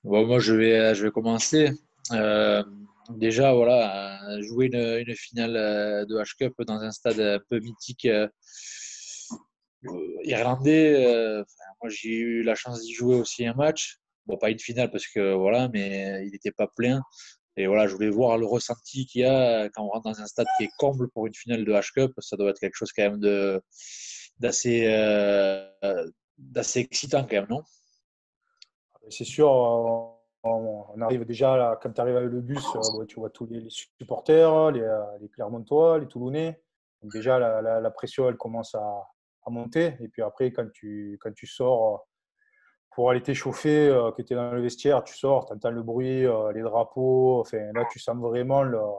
Bon, moi, je vais commencer. Euh, Déjà, voilà, jouer une finale de H-Cup dans un stade un peu mythique irlandais. Moi, j'ai eu la chance d'y jouer aussi un match. Bon, pas une finale parce que voilà, mais il n'était pas plein. Et voilà, je voulais voir le ressenti qu'il y a quand on rentre dans un stade qui est comble pour une finale de H-Cup. Ça doit être quelque chose quand même d'assez, d'assez excitant quand même, non? C'est sûr, on arrive déjà là, quand tu arrives avec le bus, bon, tu vois tous les supporters, les Clermontois, les Toulonnais. Donc déjà, la pression, elle commence à monter. Et puis après, quand tu sors pour aller t'échauffer, que tu es dans le vestiaire, tu sors, tu entends le bruit, les drapeaux. Enfin, là, tu sens vraiment la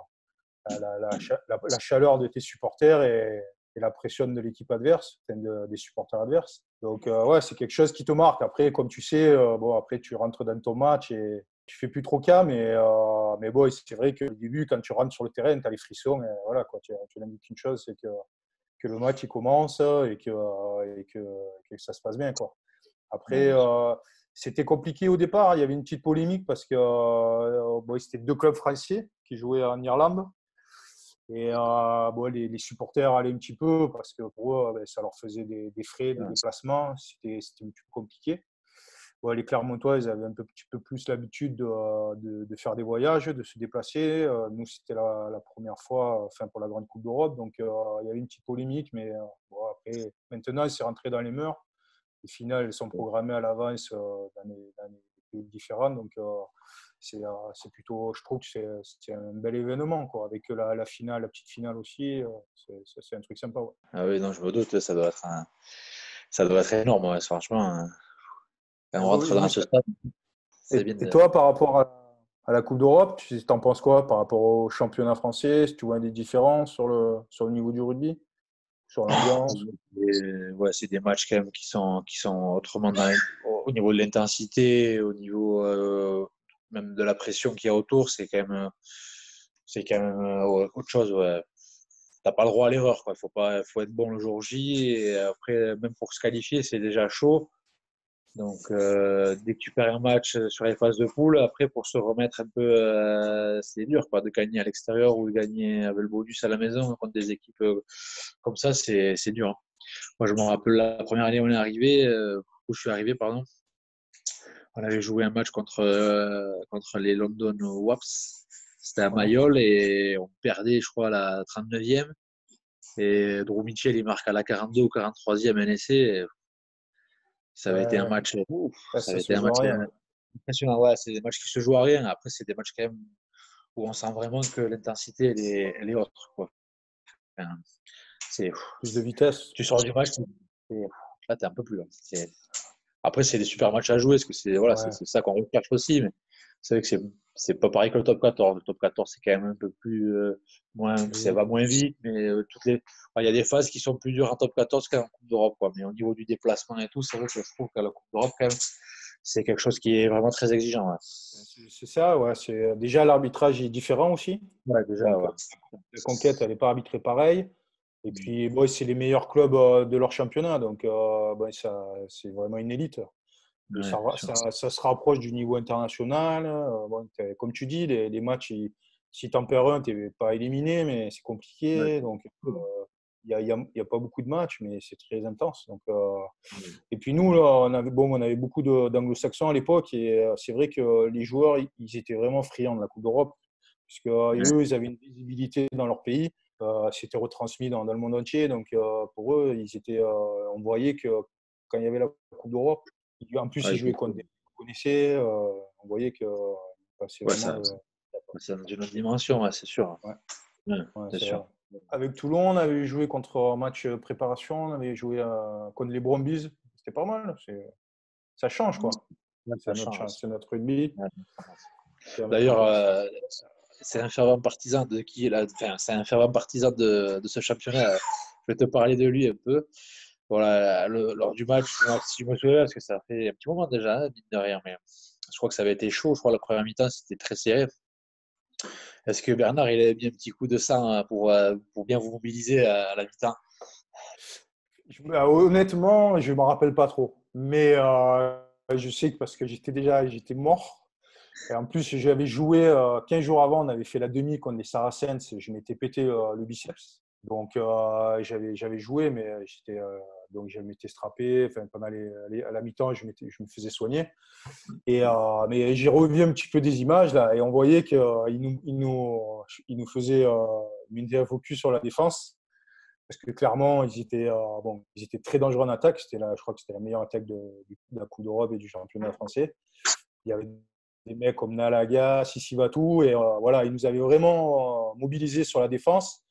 chaleur de tes supporters et la pression de l'équipe adverse, enfin des supporters adverses. Donc, ouais, c'est quelque chose qui te marque. Après, comme tu sais, bon, après, tu rentres dans ton match et tu fais plus trop cas, mais bon, c'est vrai que au début, quand tu rentres sur le terrain, tu as les frissons. Et voilà, quoi, tu n'as qu'une chose, c'est que le match il commence et que ça se passe bien, quoi. Ouais, Après, bien sûr. c'était compliqué au départ. Il y avait une petite polémique parce que bon, c'était deux clubs français qui jouaient en Irlande. Et bon, les supporters allaient un petit peu parce que pour eux, ben, ça leur faisait des frais de Ouais, déplacement. C'était un petit peu compliqué. Bon, les Clermontois, ils avaient un petit peu plus l'habitude de faire des voyages, de se déplacer. Nous, c'était la première fois, enfin, pour la Grande Coupe d'Europe. Donc, il y avait une petite polémique. Mais bon, après, maintenant, c'est rentré dans les mœurs. Les finales elles sont programmées à l'avance dans les pays différents. Donc, c'est plutôt, je trouve que c'est un bel événement, quoi. Avec la finale, la petite finale aussi, c'est un truc sympa. Ouais. Ah oui, non, je me doute, ça doit être énorme, ouais, franchement. Quand on rentre Oui, dans ce stade, c'est bien et de... toi, par rapport à la Coupe d'Europe, tu en penses quoi par rapport au championnat français? Si tu vois des différences sur le niveau du rugby, sur l'ambiance? Ouais, c'est des matchs quand même qui sont autrement au niveau de l'intensité, au niveau même de la pression qu'il y a autour, c'est quand même autre chose. Ouais. T'as pas le droit à l'erreur, quoi. Faut être bon le jour J et après même pour se qualifier, c'est déjà chaud. Donc, dès que tu perds un match sur les phases de poule, après, pour se remettre un peu, c'est dur, quoi, de gagner à l'extérieur ou de gagner avec le bonus à la maison contre des équipes comme ça, c'est dur, hein. Moi, je me rappelle la première année où on est arrivé, où je suis arrivé, pardon, on avait joué un match contre les London Wasps. C'était à Ouais. Mayol et on perdait, je crois, à la 39e. Et Drew Mitchell, il marque à la 42 ou 43e un essai. Et ça avait été un Ouais, match, ouf, ouais, ça ça avait été se un joue à match rien. impressionnant. Ouais, c'est des matchs qui se jouent à rien. Après, c'est des matchs quand même où on sent vraiment que l'intensité, elle est autre, quoi. Enfin, c'est, Plus de vitesse. tu sors du match, là, t'es un peu plus là. Après, c'est des super matchs à jouer, parce que c'est voilà, c'est Ouais. c'est ça qu'on recherche aussi. Mais c'est vrai que c'est pas pareil que le top 14. Le top 14, c'est quand même un peu plus moins, ça Oui. va moins vite, mais il y a des phases qui sont plus dures en top 14 qu'en Coupe d'Europe, quoi. Mais au niveau du déplacement et tout, c'est vrai que je trouve qu'à la Coupe d'Europe, quand même, c'est quelque chose qui est vraiment très exigeant. Ouais, C'est ça, ouais. Déjà, l'arbitrage est différent aussi. ouais déjà, Donc, ouais. la conquête, elle n'est pas arbitrée pareil. Et puis, bon, c'est les meilleurs clubs de leur championnat. Donc, bon, c'est vraiment une élite. Et Ouais, bien sûr. ça se rapproche du niveau international. Bon, comme tu dis, les matchs, si tu en perds un, tu n'es pas éliminé, mais c'est Ouais. compliqué. Donc, il y a pas beaucoup de matchs, mais c'est très intense. Donc, et puis nous, là, on avait beaucoup d'anglo-saxons à l'époque. Et c'est vrai que les joueurs, ils étaient vraiment friands de la Coupe d'Europe. Puisque Ouais. eux, ils avaient une visibilité dans leur pays. C'était retransmis dans le monde entier. Donc, pour eux, on voyait que quand il y avait la Coupe d'Europe, en plus, Ouais, ils jouaient contre des gens qu'on connaissait. On voyait que c'est ouais, vraiment ça, le. c'est dans une autre dimension, ouais, c'est sûr. Ouais, Ouais, ouais, c'est c'est vrai. sûr. Avec Toulon, on avait joué contre un match préparation. On avait joué contre les Brumbies. C'était pas mal. Ça change, quoi. Ouais, C'est ça notre change. chance, c'est notre rugby. Ouais. C'est à mettre en D'ailleurs, place. c'est un fervent partisan de qui là, enfin, c'est un fervent partisan de ce championnat. Je vais te parler de lui un peu. Voilà, lors du match, moi, si je me souviens, parce que ça fait un petit moment déjà, hein, mine de rien, mais je crois que ça avait été chaud. Je crois que la première mi-temps, c'était très serré. Est-ce que Bernard, il a mis un petit coup de sang hein, pour bien vous mobiliser à la mi-temps? Honnêtement, je ne me rappelle pas trop. Mais je sais que parce que j'étais mort. Et en plus, j'avais joué 15 jours avant, on avait fait la demi contre les Saracens. Je m'étais pété le biceps. Donc, j'avais joué, mais donc je m'étais strappé. Enfin, pendant à la mi-temps, je me faisais soigner. Mais j'ai revu un petit peu des images là, et on voyait qu'il nous faisait une focus sur la défense. Parce que clairement, ils étaient très dangereux en attaque. Je crois que c'était la meilleure attaque de la Coupe d'Europe et du championnat français. Il y avait des mecs comme Nalaga, Sissivatu, et voilà, ils nous avaient vraiment mobilisés sur la défense.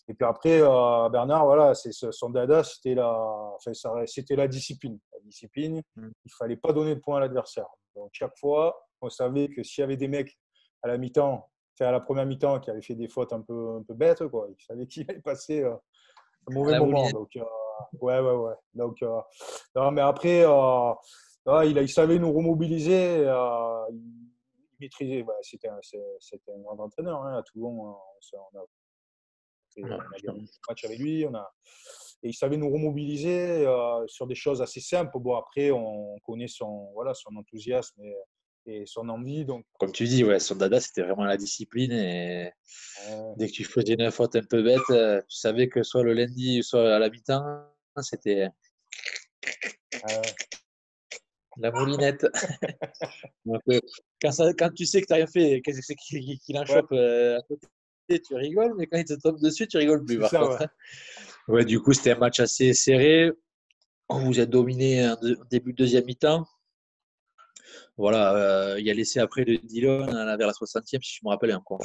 Et puis après, Bernard, voilà, son dada, c'était la discipline. La discipline, il ne fallait pas donner de points à l'adversaire. Donc chaque fois, on savait que s'il y avait des mecs à la mi-temps, à la première mi-temps, qui avaient fait des fautes un peu bêtes, quoi, il savait qu'il allait passer un À mauvais la moment. moulinette. Donc, ouais, ouais, ouais. Donc, non, mais après, il savait nous remobiliser. Il maîtrisait. C'était un grand entraîneur. Hein, à Toulon, Ouais, on a gagné un match avec lui. Et il savait nous remobiliser sur des choses assez simples. Bon, après, on connaît son enthousiasme et son envie. Donc, comme tu dis, ouais, son dada, c'était vraiment la discipline. Et euh, dès que tu faisais une faute un peu bête, tu savais que soit le lundi, soit à la mi-temps, c'était euh, la moulinette. Donc, quand tu sais que tu n'as rien fait, qu'est-ce que c'est qu'il en ouais, chope à côté, tu rigoles, mais quand il te tombe dessus, tu rigoles plus, c'est par ça, ouais. contre. Ouais, du coup, c'était un match assez serré. Vous êtes dominé en début de deuxième mi-temps. Voilà, il y a l'essai après de Dillon vers la 60e, si je me rappelle encore.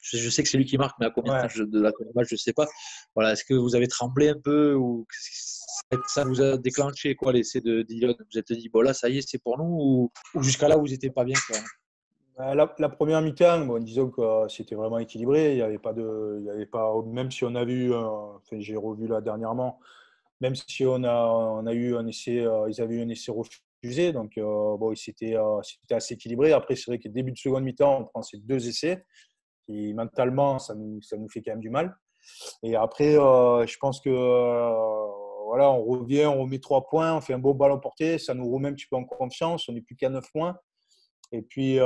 Je sais que c'est lui qui marque, mais à combien Ouais. de la match, je ne sais pas. Voilà, est-ce que vous avez tremblé un peu ou ça vous a déclenché quoi l'essai de Dillon? Vous êtes dit, bon là, ça y est, c'est pour nous ou jusqu'à là, vous n'étiez pas bien quoi. La première mi-temps, bon, disons que c'était vraiment équilibré. Il y avait pas, même si on a vu, enfin, j'ai revu là dernièrement, même si on a eu un essai, ils avaient eu un essai refusé, donc bon, c'était assez équilibré. Après, c'est vrai que début de seconde mi-temps, on prend ces deux essais, qui mentalement, ça nous fait quand même du mal. Et après, je pense que voilà, on revient, on remet 3 points, on fait un beau ballon porté, ça nous remet un petit peu en confiance. On n'est plus qu'à 9 points. Et puis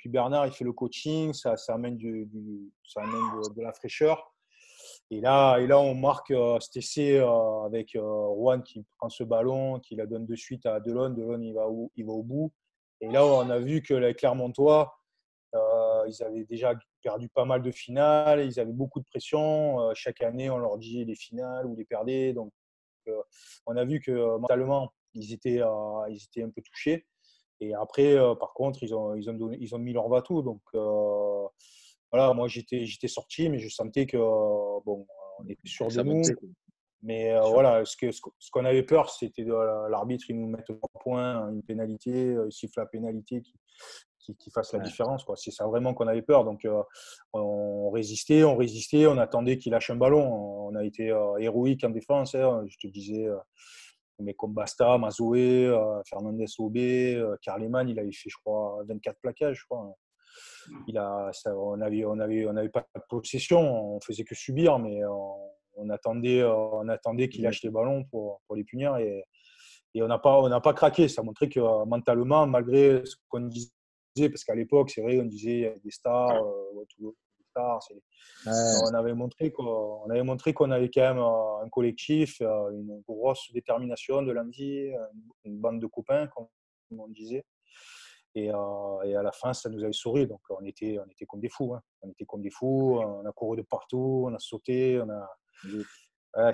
Bernard, il fait le coaching, ça amène ça amène de la fraîcheur. Et là, on marque cet essai avec Juan qui prend ce ballon, qui la donne de suite à Delon. Delon, il va au bout. Et là, on a vu que les Clermontois, ils avaient déjà perdu pas mal de finales, ils avaient beaucoup de pression. Chaque année, on leur dit les finales ou les perdez. Donc, on a vu que mentalement, ils étaient un peu touchés. Et après, par contre, ils ont mis leur bateau. Donc, voilà, moi, j'étais sorti, mais je sentais que, bon, on était sûr de Ça nous. montait. Mais Sûr. voilà, ce qu'on avait peur, c'était de l'arbitre, il nous mette 3 points, une pénalité, il siffle la pénalité qui fasse la Ouais. différence, quoi. C'est ça vraiment qu'on avait peur. Donc, on résistait, on attendait qu'il lâche un ballon. On a été héroïque en défense. Hein. Je te disais, mais comme Basta, Mazoé, Fernandez Aubé, Carleman, il avait fait, je crois, 24 plaquages, je crois. On n'avait pas de possession, on faisait que subir, mais on attendait qu'il lâche les ballons pour les punir. Et on n'a pas craqué. Ça montrait que mentalement, malgré ce qu'on disait, parce qu'à l'époque, c'est vrai, on disait il y a des stars, tout, des stars. Ouais. On avait montré qu'on avait quand même un collectif, une grosse détermination, de l'envie, une bande de copains, comme on disait. Et à la fin, ça nous avait souri. Donc, on était comme des fous. Hein. On était comme des fous. On a couru de partout. On a sauté. Ouais,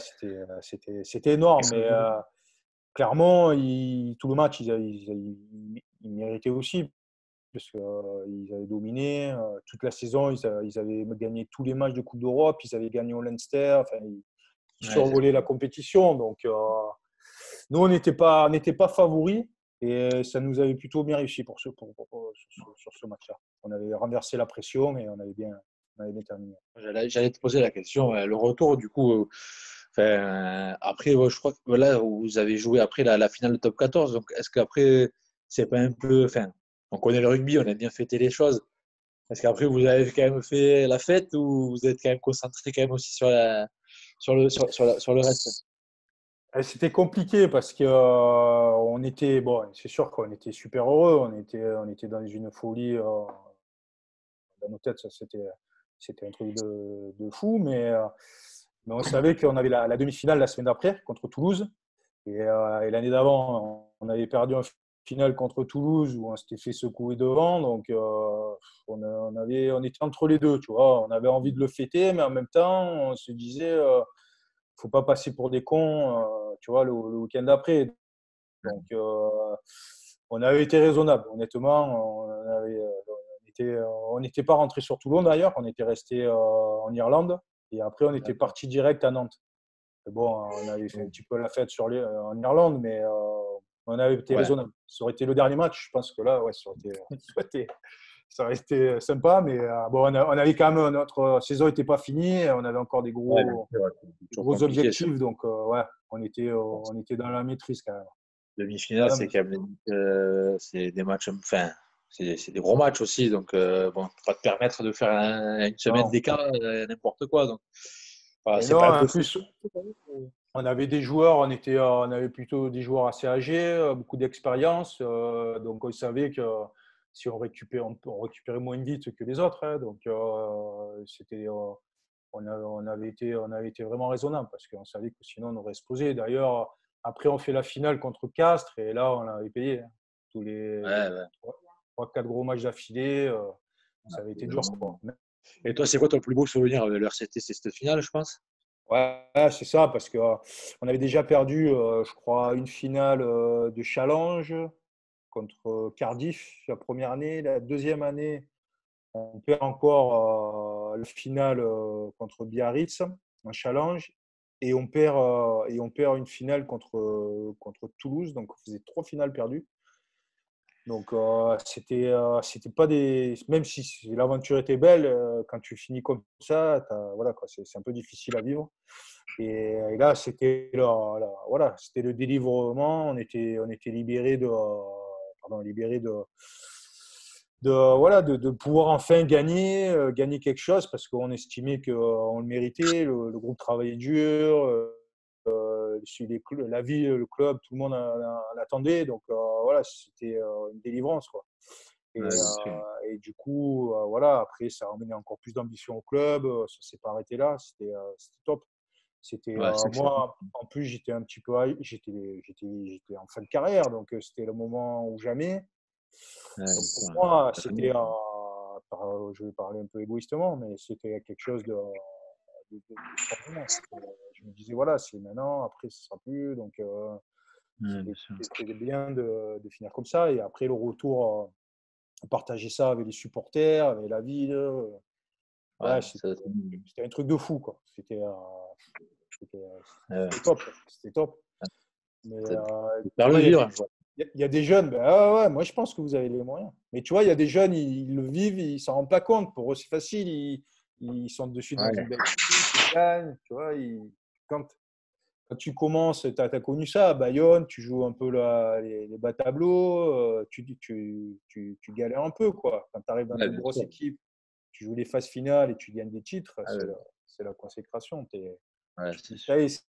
c'était énorme. Mais clairement, tout le match, ils méritaient aussi. Parce qu'ils avaient dominé toute la saison. Ils avaient gagné tous les matchs de Coupe d'Europe. Ils avaient gagné au Leinster. Enfin, ils Ouais, survolaient la compétition. Donc, nous, on n'était pas favoris. Et ça nous avait plutôt bien réussi sur ce match-là. On avait renversé la pression et on avait bien terminé. J'allais te poser la question. Le retour, du coup, après, ouais, je crois que là, vous avez joué après la finale de top 14. Donc, est-ce qu'après, c'est pas un peu. Enfin, on connaît le rugby, on a bien fêté les choses. Est-ce qu'après, vous avez quand même fait la fête ou vous êtes quand même concentré quand même aussi sur le reste? C'était compliqué parce que on était, bon, c'est sûr qu'on était super heureux, on était dans une folie dans nos têtes, c'était un truc de fou, mais on savait qu'on avait la demi-finale la semaine d'après contre Toulouse. Et l'année d'avant, on avait perdu en finale contre Toulouse où on s'était fait secouer devant. Donc, on était entre les deux, tu vois. On avait envie de le fêter, mais en même temps, on se disait, faut pas passer pour des cons, tu vois, le week-end d'après. Donc, on avait été raisonnable. Honnêtement, on n'était pas rentré sur Toulon d'ailleurs. On était resté en Irlande. Et après, on était parti direct à Nantes. Bon, on avait fait un petit peu la fête en Irlande, mais on avait été Ouais. raisonnable. Ça aurait été le dernier match, je pense que là, ouais, ça aurait été sympa, mais bon, on avait quand même notre saison n'était pas finie, on avait encore Ouais, bien sûr, ouais, c'est des toujours gros compliqué, ça. objectifs, donc ouais, on était dans la maîtrise quand même. Demi-finale, Ouais, c'est quand même c'est des matchs, enfin, c'est des gros matchs aussi. Donc, bon, tu peux pas te permettre de faire une semaine non. d'écart, n'importe quoi. Donc, voilà, Et c'est non, pas un en peu fou. plus, on avait des joueurs, on avait plutôt des joueurs assez âgés, beaucoup d'expérience, donc on savait que si on récupérait moins vite que les autres, hein, donc on avait été vraiment raisonnable parce qu'on savait que sinon on aurait explosé. D'ailleurs, après on fait la finale contre Castres et là on avait payé, hein. Tous Ouais, les ouais. 3-4 gros matchs d'affilée, ça avait été dur, quoi. Et toi, c'est quoi ton plus beau souvenir de l'RCT? C'est cette finale, je pense? Ouais, c'est ça, parce que on avait déjà perdu, je crois, une finale de challenge contre Cardiff la première année. La deuxième année, on perd encore la finale contre Biarritz, un challenge, et on perd une finale contre Toulouse. Donc, on faisait 3 finales perdues. Donc, c'était pas des. Même si l'aventure était belle, quand tu finis comme ça, voilà, quoi, c'est un peu difficile à vivre. Et là, voilà, c'était le délivrement. On était libéré voilà, de pouvoir enfin gagner, gagner quelque chose parce qu'on estimait qu'on le méritait. Le groupe travaillait dur, la vie, le club, tout le monde l'attendait. Donc voilà, c'était une délivrance, quoi. Ouais, bien sûr. Et du coup, voilà, après, ça a emmené encore plus d'ambition au club. Ça s'est pas arrêté là. C'était top. C'était Ouais, c'est excellent. moi, en plus, j'étais un petit peu, j'étais en fin de carrière, donc c'était le moment ou jamais. Ouais, Donc bien pour sûr. moi, Ça fait bien. je vais parler un peu égoïstement, mais c'était quelque chose d'extraordinaire. Je me disais, voilà, c'est maintenant, après, ce sera plus. Donc Ouais, bien sûr. c'était bien de finir comme ça. Et après, le retour, partager ça avec les supporters, avec la ville, Ouais, ouais, c'était un truc de fou, quoi. C'était ouais, c'était top, quoi. C'était top. Mais c'est tu faire le vois, vivre. il y a des jeunes, ben, ah ouais, moi je pense que vous avez les moyens. Mais tu vois, il y a des jeunes, ils le vivent, ils s'en rendent pas compte. Pour eux, c'est facile. Ils sont de suite dans une Ouais, belle équipe, ils gagnent. Tu vois, quand, quand tu commences, tu as connu ça à Bayonne, tu joues un peu les bas tableaux, tu galères un peu, quoi. Quand tu arrives dans ouais, de bien grosses sûr. équipes, tu joues les phases finales et tu gagnes des titres, Ah, ouais, c'est la consécration. ouais, Tu te c'est dis, sûr. ça y est,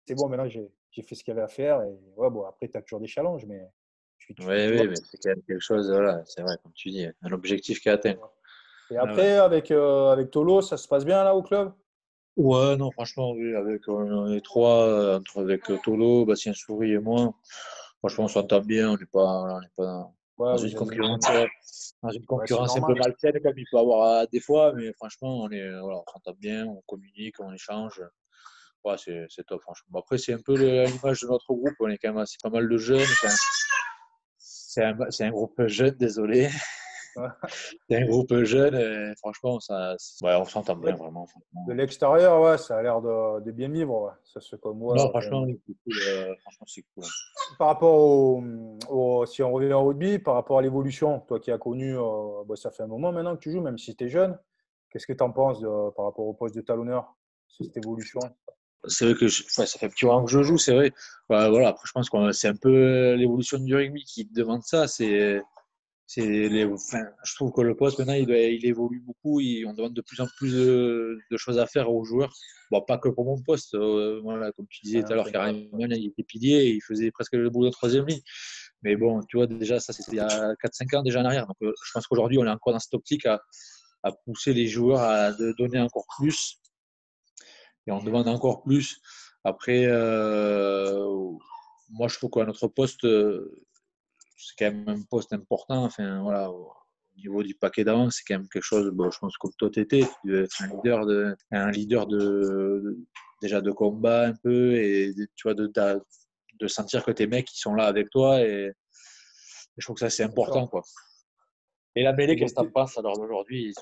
c'est bon, maintenant j'ai fait ce qu'il y avait à faire. Et ouais, bon, après, tu as toujours des challenges, mais Oui, tu oui, vois. mais c'est quand même quelque chose, voilà, c'est vrai, comme tu dis, un objectif qui est atteint, quoi. Et Ouais, ouais. après, avec Tolo, ça se passe bien là au club? Ouais, non, franchement, oui, avec les trois, avec Tolo, Bastien Souris et moi, franchement, on s'entend bien, on n'est pas Ouais, dans une vous avez une bonne. concurrence, Ouais, c'est un peu normal. malsaine, comme il peut avoir des fois, mais franchement, voilà, on s'entend bien, on communique, on échange. Ouais, c'est top, franchement. Bon, après, c'est un peu l'image de notre groupe, on est quand même assez pas mal de jeunes, enfin, c'est un groupe jeune, désolé. C'est un groupe jeune, et franchement, ouais, on s'entend Ouais, bien vraiment. de l'extérieur, ouais, ça a l'air de bien vivre. Ouais. Ça, c'est comme Non, moi. franchement, oui, c'est cool, franchement, c'est cool. Par rapport si on revient au rugby, par rapport à l'évolution, toi qui as connu, bah, ça fait un moment maintenant que tu joues, même si tu es jeune, qu'est-ce que tu en penses par rapport au poste de talonneur, cette évolution? C'est vrai que ouais, ça fait un petit moment que je joue, c'est vrai. Ouais, voilà, après, je pense que c'est un peu l'évolution du rugby qui demande ça. Enfin, je trouve que le poste maintenant il évolue beaucoup. On demande de plus en plus de choses à faire aux joueurs. Bon, pas que pour mon poste. Voilà, comme tu disais Ouais, tout à en l'heure, général. Karim Amman, il était pilier et il faisait presque le boulot de troisième ligne. Mais bon, tu vois, déjà, ça c'était il y a 4-5 ans déjà en arrière. Donc je pense qu'aujourd'hui, on est encore dans cette optique à pousser les joueurs à donner encore plus. Et on demande encore plus. Après, moi, je trouve qu'à notre poste, c'est quand même un poste important. Enfin, voilà, au niveau du paquet d'avant, c'est quand même quelque chose. Bon, je pense que toi, t'étais, tu devais être déjà de combat un peu et tu vois de sentir que tes mecs ils sont là avec toi et je trouve que ça c'est Bien sûr. important quoi. Et la mêlée, Et qu'est-ce que t'en penses alors d'aujourd'hui?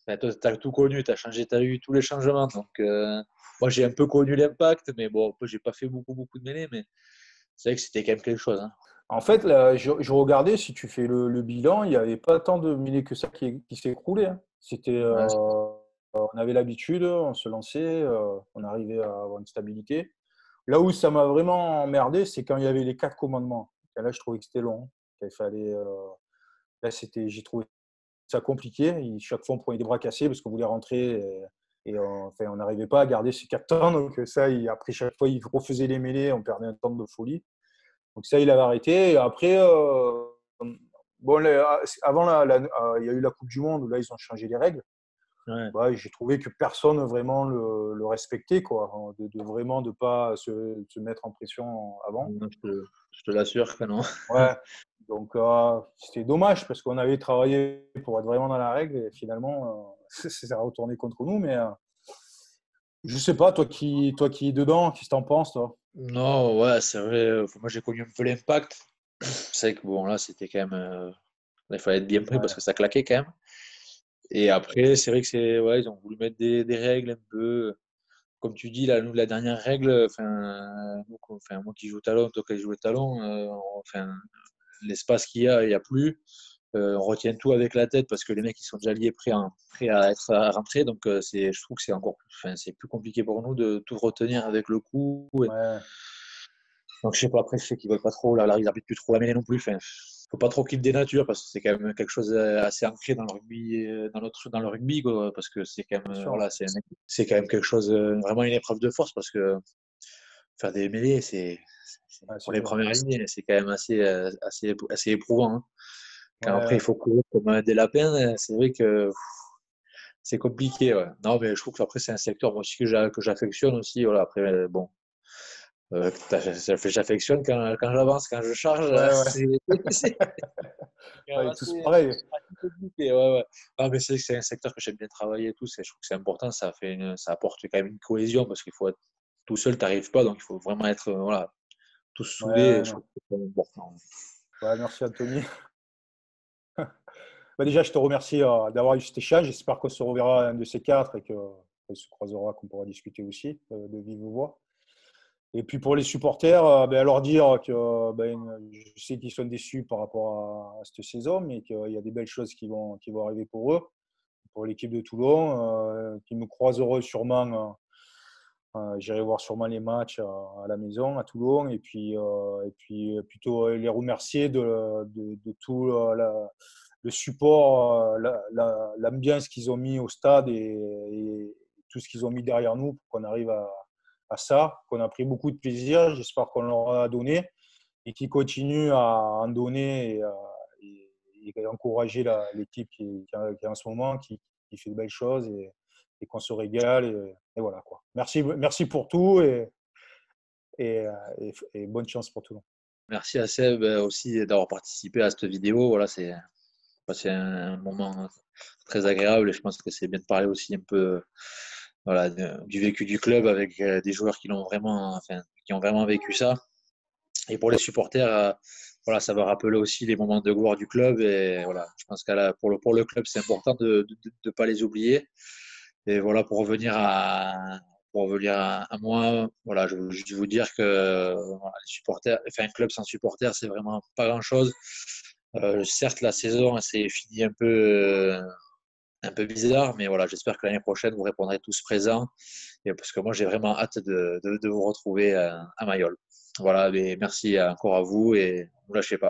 Enfin, toi, t'as tout connu, t'as changé, t'as eu tous les changements. Donc, moi, j'ai un peu connu l'impact, mais bon, j'ai pas fait beaucoup de mêlées, mais c'est vrai que c'était quand même quelque chose. Hein. En fait, là, je regardais, si tu fais le bilan, il n'y avait pas tant de milliers que ça qui s'écroulaient. Hein. C'était, Ouais, on avait l'habitude, on se lançait, on arrivait à avoir une stabilité. Là où ça m'a vraiment emmerdé, c'est quand il y avait les quatre commandements. Et là, je trouvais que c'était long. Il fallait, là, j'ai trouvé ça compliqué. Chaque fois, on prenait des bras cassés parce qu'on voulait rentrer enfin, on n'arrivait pas à garder ces quatre temps. Donc, ça, après, chaque fois, il refaisait les mêlées, on perdait un temps de folie. Donc, ça, il avait arrêté. Et après, bon, avant, il y a eu la Coupe du Monde où là, ils ont changé les règles. ouais. Bah, j'ai trouvé que personne vraiment le respectait, quoi, de vraiment de pas se mettre en pression avant. Non, je te l'assure que non. Ouais, donc c'était dommage parce qu'on avait travaillé pour être vraiment dans la règle et finalement, ça a retourné contre nous. Mais je sais pas, toi qui es dedans, qu'est-ce que t'en penses, toi? Non, ouais, c'est vrai. Moi, j'ai connu un peu l'impact. C'est vrai que bon, là, c'était quand même. Il fallait être bien pris parce Ouais, que ça claquait quand même. Et après, c'est vrai que ouais, ils ont voulu mettre des règles un peu. Comme tu dis, là, nous, la dernière règle, enfin, moi qui joue talon, toi qui joues talon, enfin, l'espace qu'il y a, il n'y a plus. On retient tout avec la tête parce que les mecs ils sont déjà liés prêts à être à rentrer. Donc je trouve que c'est encore plus, enfin, c'est plus compliqué pour nous de tout retenir avec le coup. ouais, Donc je sais pas, après je sais qu'ils veulent pas trop, là, ils n'arbitrent plus trop la mêlée non plus. Enfin, faut pas trop qu'ils dénaturent parce que c'est quand même quelque chose assez ancré dans le rugby, dans le rugby, quoi, parce que c'est quand bien même, sûr. voilà, c'est quand même quelque chose, vraiment une épreuve de force parce que faire des mêlées, Ouais, pour c'est les dur. premières lignes, c'est quand même assez éprouvant. Hein. Ouais, Quand après il ouais, faut courir comme des lapins, c'est vrai que c'est compliqué. Ouais. Non, mais je trouve qu'après c'est un secteur moi aussi que j'affectionne aussi. Voilà, après, bon. J'affectionne quand j'avance, quand je charge, ouais, ouais. c'est quand même Ouais, tous pareil. assez compliqué. Ouais, ouais. Non, mais c'est un secteur que j'aime bien travailler et tout. Je trouve que c'est important. Ça apporte quand même une cohésion parce qu'il faut être tout seul, tu n'arrives pas. Donc il faut vraiment être voilà, tous Ouais, soudés. Et ouais, je non. trouve que c'est important. Ouais, merci Anthony. Bah, déjà, je te remercie d'avoir eu cet échange. J'espère qu'on se reverra un de ces quatre et qu'on se croisera, qu'on pourra discuter aussi de vive voix. Et puis pour les supporters, ben, leur dire que ben, je sais qu'ils sont déçus par rapport à cette saison, mais qu'il y a des belles choses qui vont arriver pour eux, pour l'équipe de Toulon, qui me croiseront sûrement. J'irai voir sûrement les matchs à la maison, à Toulon, et puis plutôt les remercier de tout le support, l'ambiance qu'ils ont mis au stade et tout ce qu'ils ont mis derrière nous pour qu'on arrive à ça, qu'on a pris beaucoup de plaisir. J'espère qu'on leur a donné et qu'ils continuent à en donner et encourager l'équipe qui est en ce moment, qui fait de belles choses et qu'on se régale. Et voilà, quoi. Merci pour tout et bonne chance pour tout. Merci à Seb aussi d'avoir participé à cette vidéo. Voilà, c'est passé un moment très agréable et je pense que c'est bien de parler aussi un peu voilà, du vécu du club avec des joueurs qui l'ont vraiment, enfin, qui ont vraiment vécu ça. Et pour les supporters, voilà, ça va rappeler aussi les moments de gloire du club. Et voilà, je pense que pour le club, c'est important de ne pas les oublier. Et voilà, pour revenir à moi, voilà, je veux juste vous dire que voilà, les supporters, enfin, un club sans supporters, c'est vraiment pas grand-chose. Certes, la saison s'est finie un peu bizarre, mais voilà, j'espère que l'année prochaine, vous répondrez tous présents. Et parce que moi, j'ai vraiment hâte de vous retrouver à Mayol. Voilà, mais merci encore à vous et ne vous lâchez pas.